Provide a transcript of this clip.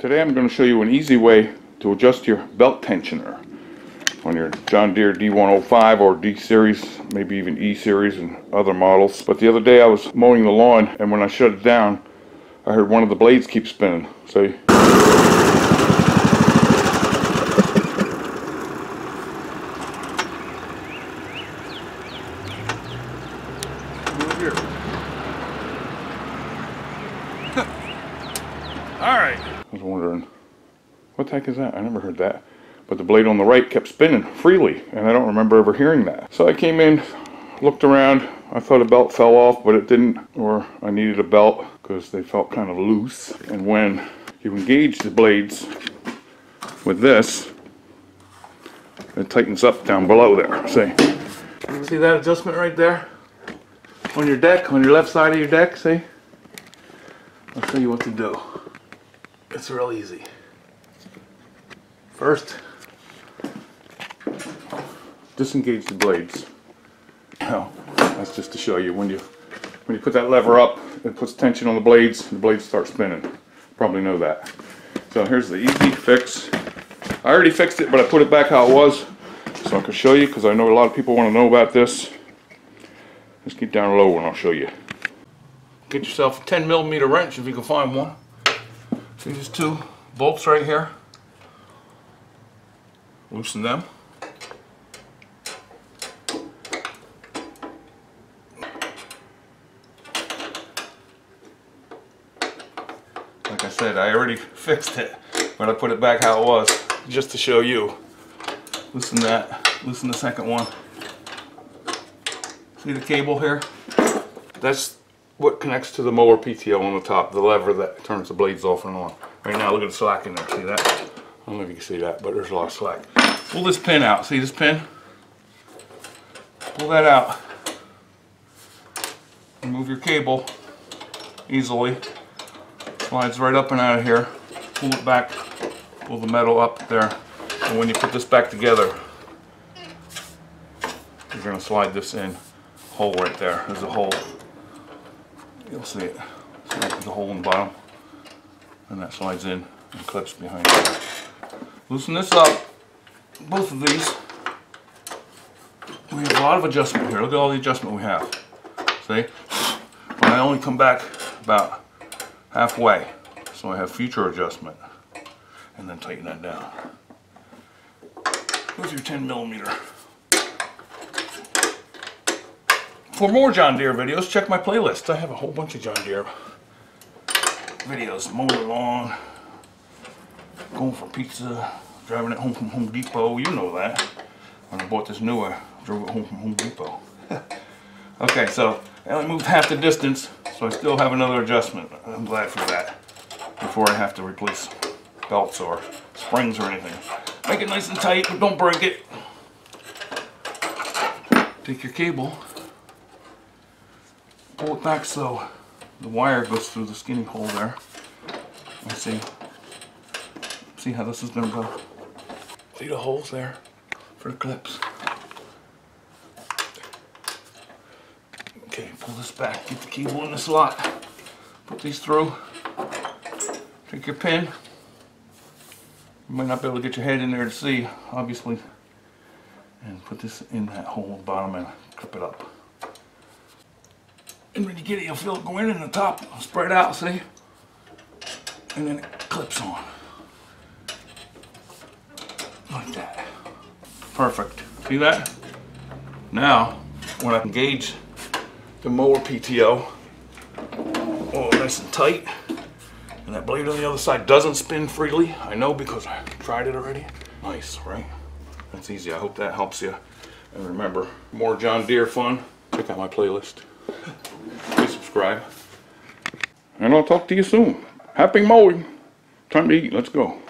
Today I'm going to show you an easy way to adjust your belt tensioner on your John Deere D105 or D series, maybe even E series and other models. But the other day I was mowing the lawn, and when I shut it down I heard one of the blades keep spinning. See? Alright. I was wondering, what the heck is that? I never heard that. But the blade on the right kept spinning freely, and I don't remember ever hearing that. So I came in, looked around. I thought a belt fell off, but it didn't, or I needed a belt because they felt kind of loose. And when you engage the blades with this, it tightens up down below there. See that adjustment right there? On your deck, on your left side of your deck, see? I'll show you what to do. It's real easy. First, disengage the blades. Now, that's just to show you when you put that lever up, it puts tension on the blades start spinning. Probably know that. So here's the easy fix. I already fixed it, but I put it back how it was so I can show you, because I know a lot of people want to know about this. Just get down low and I'll show you. Get yourself a 10mm wrench if you can find one. See these two bolts right here? Loosen them. Like I said, I already fixed it, but I put it back how it was just to show you. Loosen that. Loosen the second one. See the cable here? That's what connects to the mower PTO on the top, the lever that turns the blades off and on. Right now, look at the slack in there. See that? I don't know if you can see that, but there's a lot of slack. Pull this pin out. See this pin? Pull that out. Remove your cable easily. Slides right up and out of here. Pull it back. Pull the metal up there. And when you put this back together, you're going to slide this in. Hole right there. There's a hole. You'll see it. See, there's a hole in the bottom. And that slides in and clips behind it. Loosen this up. Both of these. We have a lot of adjustment here. Look at all the adjustment we have. See? But I only come back about halfway. So I have future adjustment. And then tighten that down. With your 10mm. For more John Deere videos, check my playlist. I have a whole bunch of John Deere videos. Mowing the lawn, going for pizza, driving it home from Home Depot. You know that. When I bought this new, I drove it home from Home Depot. Okay, so I only moved half the distance, so I still have another adjustment. I'm glad for that. Before I have to replace belts or springs or anything. Make it nice and tight, but don't break it. Take your cable. Pull it back so the wire goes through the skinny hole there. Let's see how this is going to go. See the holes there for the clips. Okay, pull this back. Get the cable in the slot. Put these through. Take your pin. You might not be able to get your head in there to see, obviously. And put this in that hole at the bottom and clip it up. And when you get it, you'll feel it go in the top, spread out, see? And then it clips on. Like that. Perfect. See that? Now, when I engage the mower PTO, oh, nice and tight, and that blade on the other side doesn't spin freely. I know because I tried it already. Nice, right? That's easy. I hope that helps you. And remember, more John Deere fun. Check out my playlist. Please subscribe. And I'll talk to you soon. Happy mowing. Time to eat. Let's go.